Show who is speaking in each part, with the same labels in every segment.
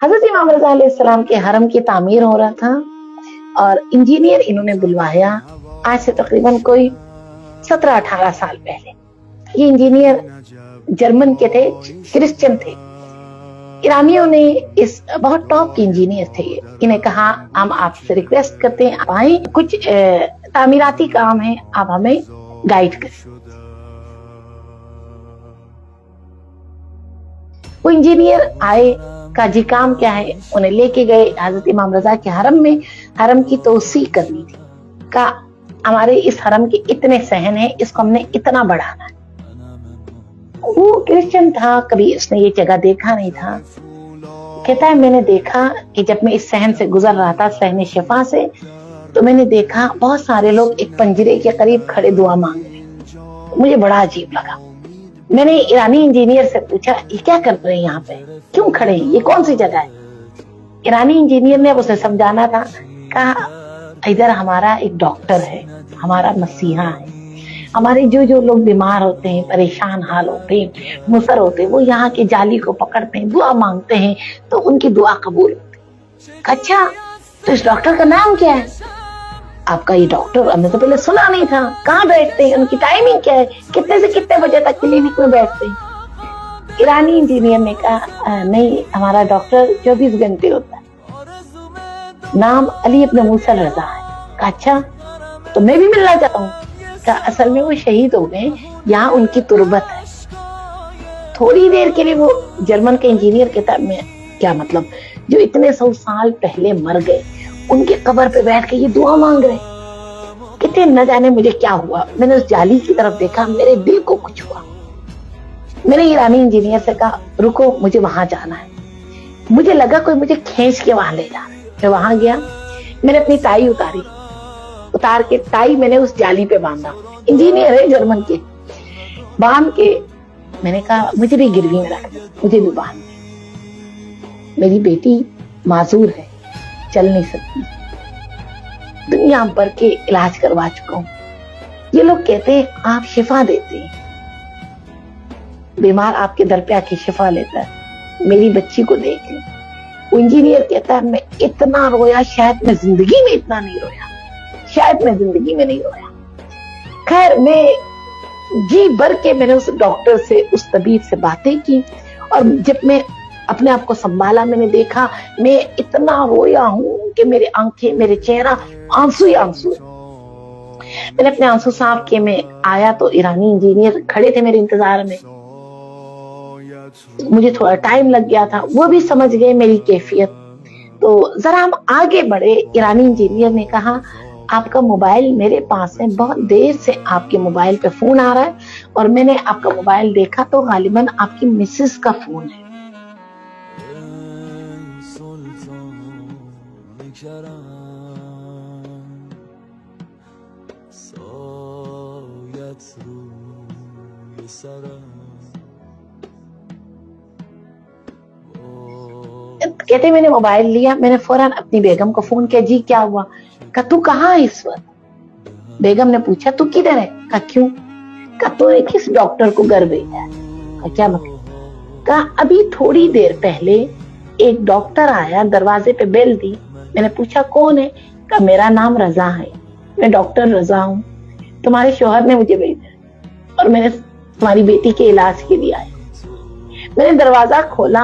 Speaker 1: हजरत इमाम रज़ा अलैहिस्सलाम के हरम की तामीर हो रहा था और इंजीनियर इन्होंने बुलवाया आज से तकरीबन कोई 17-18 साल पहले। ये इंजीनियर जर्मन के थे, क्रिश्चियन थे। ईरानियों ने इस बहुत टॉप के इंजीनियर थे, इन्हें कहा हम आपसे रिक्वेस्ट करते हैं आप आए, कुछ तामीराती काम है, आप हमें गाइड करें। वो इंजीनियर आए, का जी काम क्या है, उन्हें लेके गए हजरत इमाम रजा के हरम में। हरम की तोसी करनी थी, का हमारे इस हरम के इतने सहन है, इसको हमने इतना बढ़ाना है। वो क्रिश्चियन था, कभी उसने ये जगह देखा नहीं था। कहता है मैंने देखा कि जब मैं इस सहन से गुजर रहा था, सहन शिफा से, तो मैंने देखा बहुत सारे लोग एक पंजरे के करीब खड़े दुआ मांग रहे। मुझे बड़ा अजीब लगा। मैंने ईरानी इंजीनियर से पूछा ये क्या कर रहे हैं यहाँ पे, क्यों खड़े हैं, ये कौन सी जगह है। ईरानी इंजीनियर ने उसे समझाना था, कहा इधर हमारा एक डॉक्टर है, हमारा मसीहा है, हमारे जो जो लोग बीमार होते हैं, परेशान हाल होते हैं, मुसर होते हैं, वो यहाँ के जाली को पकड़ते हैं, दुआ मांगते हैं तो उनकी दुआ कबूल होती है। अच्छा तो इस डॉक्टर का नाम क्या है? आपका ये डॉक्टर हमने तो पहले सुना नहीं था, कहाँ बैठते हैं, उनकी टाइमिंग क्या है, कितने से कितने बजे तक क्लिनिक में बैठते हैं? ईरानी इंजीनियर ने कहा नहीं, हमारा डॉक्टर 24 घंटे होता है, नाम अली इब्न मूसा रजा है। कहा अच्छा तो मैं भी मिलना चाहता हूँ। कहा असल में वो शहीद हो गए, यहाँ उनकी तुरबत है। थोड़ी देर के लिए वो जर्मन के इंजीनियर कहता मैं क्या मतलब, जो इतने 100 साल पहले मर गए उनके कब्र पे बैठ के ये दुआ मांग रहे, कितने न जाने मुझे क्या हुआ। मैंने उस जाली की तरफ देखा, मेरे दिल को कुछ हुआ। मैंने ईरानी इंजीनियर से कहा रुको, मुझे वहां जाना है। मुझे लगा कोई मुझे खींच के वहां ले जा रहा है। मैं वहां गया, मैंने अपनी टाई उतारी, उतार के टाई मैंने उस जाली पे बांधा। इंजीनियर है जर्मन के, बांध के मैंने कहा मुझे भी गिरवी में रख, मुझे भी बांध। मेरी बेटी माजूर है, चल नहीं सकती, दुनिया भर के इलाज करवा चुका हूं। ये लोग कहते हैं आप शिफा देते हैं, बीमार आपके दर पे आके शिफा लेता है, मेरी बच्ची को देख ले। वो इंजीनियर कहता है मैं इतना रोया, शायद मैं जिंदगी में इतना नहीं रोया, शायद मैं जिंदगी में नहीं रोया। खैर मैं जी भर के मैंने उस डॉक्टर से, उस तबीब से बातें की, और जब मैं अपने आप को संभाला, मैंने देखा मैं इतना रोया हूं कि मेरे आंखें, मेरे चेहरा आंसू ही आंसू। मैंने अपने आंसू साफ किए, मैं आया तो ईरानी इंजीनियर खड़े थे मेरे इंतजार में। मुझे थोड़ा टाइम लग गया था, वो भी समझ गए मेरी कैफियत। तो जरा हम आगे बढ़े। ईरानी इंजीनियर ने कहा आपका मोबाइल मेरे पास है, बहुत देर से आपके मोबाइल पे फोन आ रहा है, और मैंने आपका मोबाइल देखा तो गालिबन आपकी मिसेस का फोन है। कहते मैंने मोबाइल लिया, मैंने फौरन अपनी बेगम को फोन किया, जी क्या हुआ? कहा तू कहाँ है इस वक्त? बेगम ने पूछा तू किधर है? कहा क्यों? कहा तूने किस डॉक्टर को घर भेजा है? कहा क्या मतलब? कहा अभी थोड़ी देर पहले एक डॉक्टर आया, दरवाजे पे बेल दी, मैंने पूछा कौन है? कहा मेरा नाम रजा है, मैं डॉक्टर रजा हूँ, तुम्हारे शोहर ने मुझे भेजा और मैंने तुम्हारी बेटी के इलाज के लिए आया। मैंने दरवाजा खोला,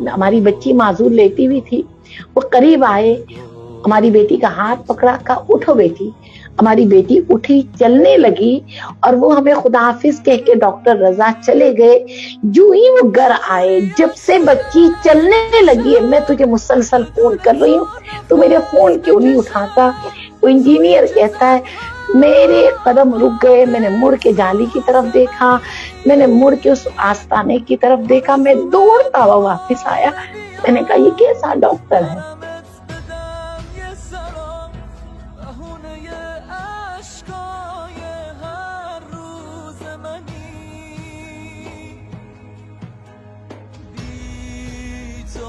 Speaker 1: हमारी बच्ची माजूर लेटी हुई थी, वो करीब आए, हमारी बेटी का हाथ पकड़ा, कहा उठो बेटी। हमारी बेटी उठी, चलने लगी, और वो हमें खुदा हाफिज कह के डॉक्टर रजा चले गए। जो ही वो घर आए, जब से बच्ची चलने लगी है, मैं तुझे मुसलसल फोन कर रही हूँ, तो मेरे फोन क्यों नहीं उठाता? वो इंजीनियर कहता है मेरे कदम रुक गए, मैंने मुड़ के जाली की तरफ देखा, मैंने मुड़ के उस आस्ताने की तरफ देखा, मैं दौड़ता हुआ वापस आया। मैंने कहा ये कैसा डॉक्टर है?